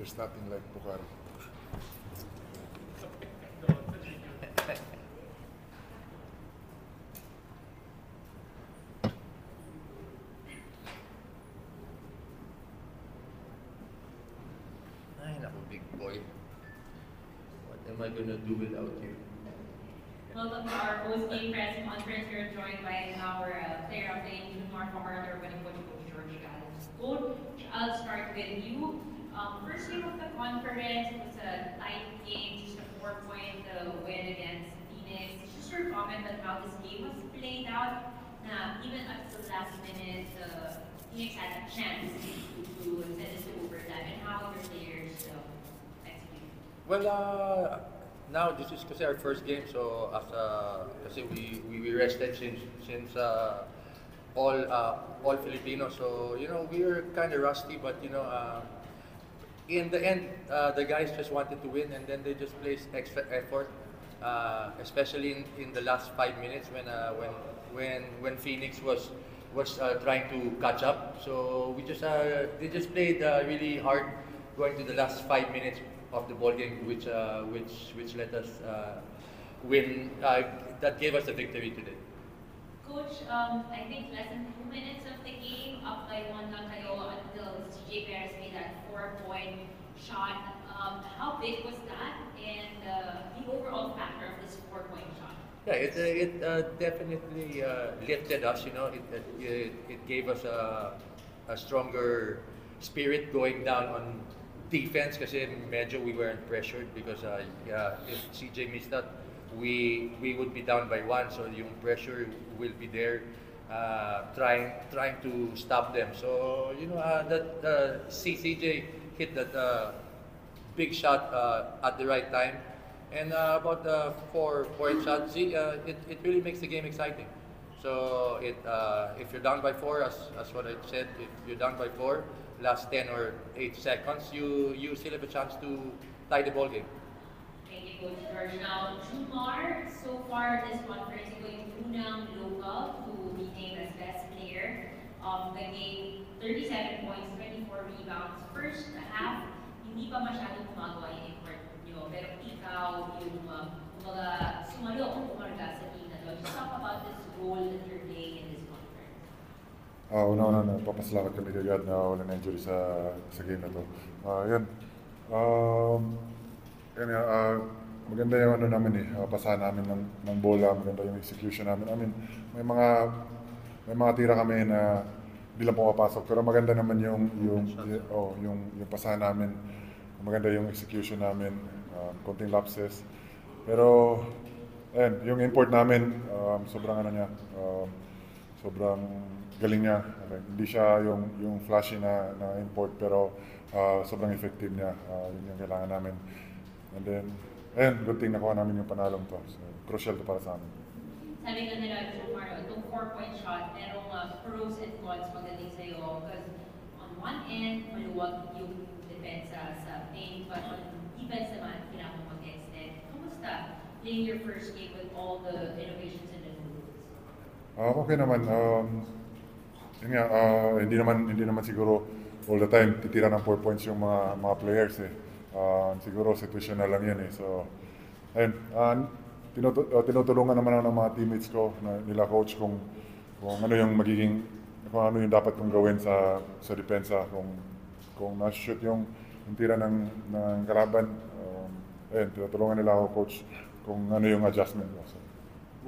there's nothing like Bukhari. Ay, naku, big boy. What am I gonna do without you? Welcome to our post-game press conference. We're joined by our player of the game, Mark Marler, winning coach George Gallo. Coach, I'll start with you. First game of the conference, it was a tight game, just a 4-point win against Phoenix. Just your comment on how this game was played out. Even at the last minute, Phoenix had a chance to send it to overtime, and how your players executed. Well, now this is kasi our first game, so kasi we rested since all Filipinos, so we were kind of rusty, but in the end the guys just wanted to win, and then they just placed extra effort, especially in the last 5 minutes when Phoenix was trying to catch up. So they just played really hard going to the last 5 minutes of the ball game, which let us win. That gave us the victory today. Coach, I think less than 2 minutes of the game, up by 1 lang kayo until CJ Perez made that 4-point shot. How big was that, and the overall factor of this 4-point shot? Yeah, it definitely lifted us. It gave us a stronger spirit going down on defense, kasi medyo we weren't pressured because if CJ missed that, we would be down by 1, so yung pressure will be there, trying to stop them. So that CJ hit that big shot at the right time, and about the 4-point shot, it really makes the game exciting. So if you're down by 4, as what I said, if you're down by 4, last 10 or 8 seconds, you still have a chance to tie the ball game. Thank you, Coach George. Now, Jumar, so far this conference, going unang local to be named as best player of the game. 37 points, 24 rebounds. First half, hindi pa masyadong gumagawa yung effort nyo. Pero ikaw, yung umarga sa team na to. Just talk about this role that you're playing in this conference. Una-una, papasalamat kami kagad na wala na injury sa game na to. Maganda yung pasahan namin ng bola, maganda yung execution namin. May mga tira kami na hindi lang pumapasok, pero maganda naman yung pasahan namin. Maganda yung execution namin, konting lapses. Pero yung import namin, sobrang sobrang galing niya. Hindi siya yung flashy na import, pero sobrang effective niya. Yun yung kailangan namin. And then, good thing nakuha namin yung panalong to. So, crucial to para sa amin. Sabi nga nila, Jumar, itong 4-point shot, merong pros and cons pagdating sa'yo. Because on one end, maluwag yung depensa sa paint, but on defense naman, kailangan mo mag-extend. Kamusta playing your first game with all the innovations and the new rules? Okay naman. Hindi naman siguro all the time titira ng 4 points yung mga players eh. Siguro situational lang yan eh. So, tinutulungan naman ako ng mga teammates ko, nila coach, kung ano yung dapat kong gawin sa depensa, kung na-shoot yung tira ng kalaban. Tinutulungan nila ako, coach, kung ano yung adjustment ko. So.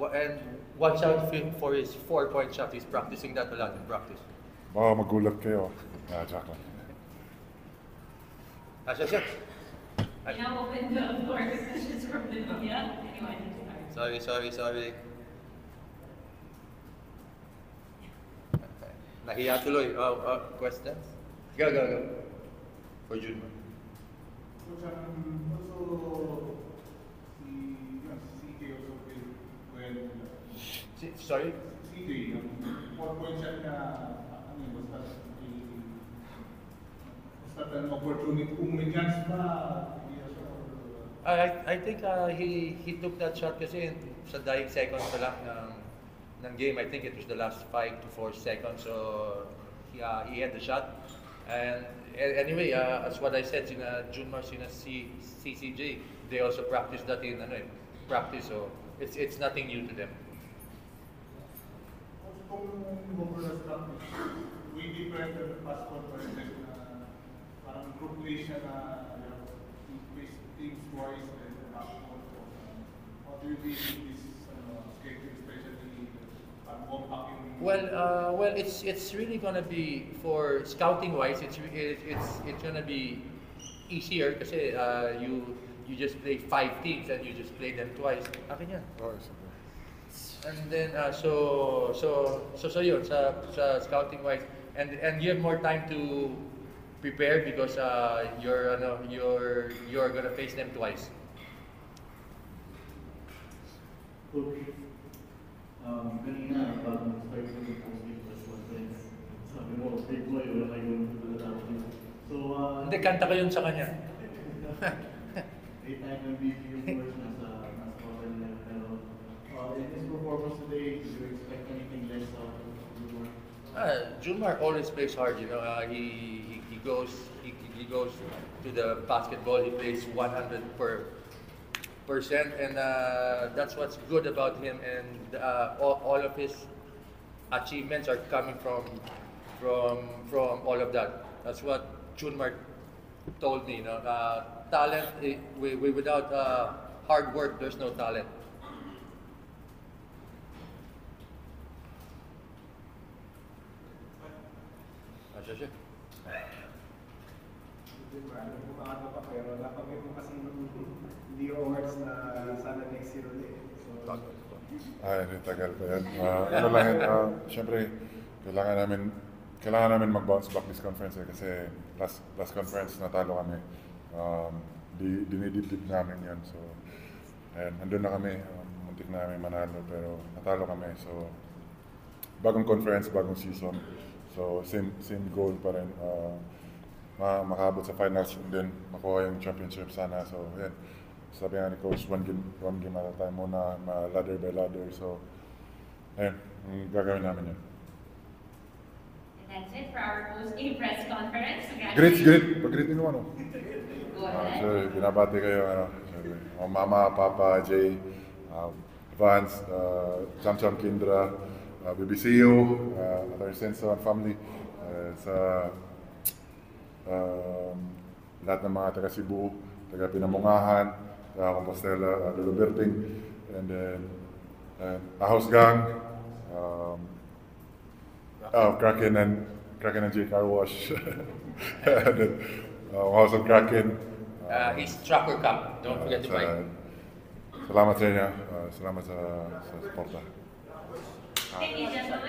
And watch out for his 4-point shot. He's practicing that a lot in practice. Baka magulat kayo. Jack lang. Asya. We now open the floor to questions from the media. Anyone to start? Sorry. Nahiya tuloy. Questions? Go. For June. Coach, also, CK also played well. Sorry? CK, 4-point shot na, was that an opportunity? Kung may chance pa, I think he took that shot kasi sa dying seconds pa lang ng game. I think it was the last 5 to 4 seconds. So he had the shot. And anyway, as what I said, sina Junmar, sina CCJ, they also practice that in practice, so it's nothing new to them. Kung overall practice, we different than the past conferences na parang group play siya na teams-wise and basketball. How do you deal with this schedule, especially warm-up? Well, it's really gonna be for scouting wise. It's gonna be easier kasi you just play 5 teams and you just play them twice. Akin yan. Oh, it's okay. And then so yun sa scouting wise, and you have more time to prepare because you're gonna face them twice. Coach, kanina bago start yung post-game press conference, sabi mo, big boy, wala kayo without you. So, Hindi, kanta ko yun sa kanya. 8-time MVP yung coach nasa hotel na. Pero in his performance today, do you expect anything less out of Junmar? Junmar always plays hard. He goes to the basketball. He plays 100%, and that's what's good about him. And all of his achievements are coming from all of that. That's what Junmar told me. Talent without hard work, there's no talent. Siya. Alam ko ano pa, pero napanggit mo kasi Leo Awards na sana next year ulit. So, Ay, tagal pa yan. Ano lang yun, siyempre, kailangan namin mag-bounce back this conference kasi last conference natalo kami. Dinidibdib namin yan. So, and nandun na kami. Muntik na kami manalo pero natalo kami. So, bagong conference, bagong season. So, same goal pa rin. Makaabot sa finals and then makuha yung championship sana. So, yan. Sabi nga ni Coach, one game at a time muna, ladder by ladder. So, ayun, gagawin namin yun. And that's it for our post-game press conference. Great. Pag-greeting mo, ano? Go ahead. So, binabati kayo, Mama, Papa, Jay, Vance, Cham Kindra, BBCU, Atty. Senso and family, sa lahat ng mga taga Cebu, taga Pinamungahan, taga Compostela, Lolo Berting, and then Ahos Gang, Kraken and J Car Wash, and then, House of Kraken. His Tracker Cup. Don't forget to buy. Salamat sa inyo. Salamat sa suporta. Thank you, gentlemen.